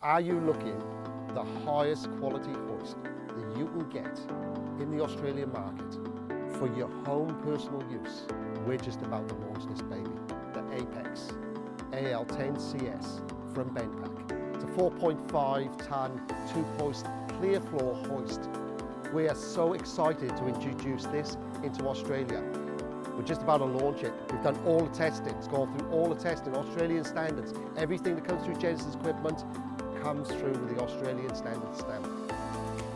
Are you looking for the highest quality hoist that you can get in the Australian market for your home personal use? We're just about to launch this baby, the Apex AL10CS from BendPak. It's a 4.5 ton, 2-post Clearfloor hoist. We are so excited to introduce this into Australia. We're just about to launch it. We've done all the testing. It's gone through all the testing, Australian standards. Everything that comes through Genesis equipment comes through with the Australian standard stamp.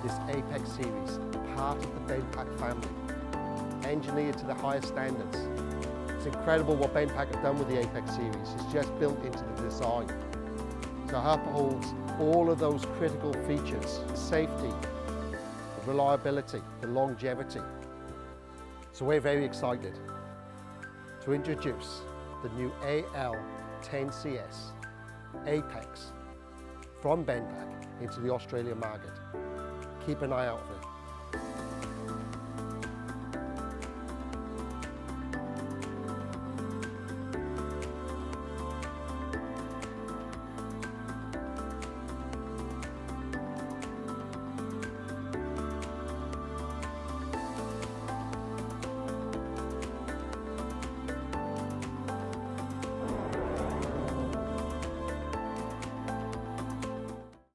This Apex series, part of the BendPak family, engineered to the highest standards. It's incredible what BendPak have done with the Apex series. It's just built into the design. So it upholds all of those critical features, safety, the reliability, the longevity. So we're very excited to introduce the new AL10CS Apex from BendPak into the Australian market. Keep an eye out for it.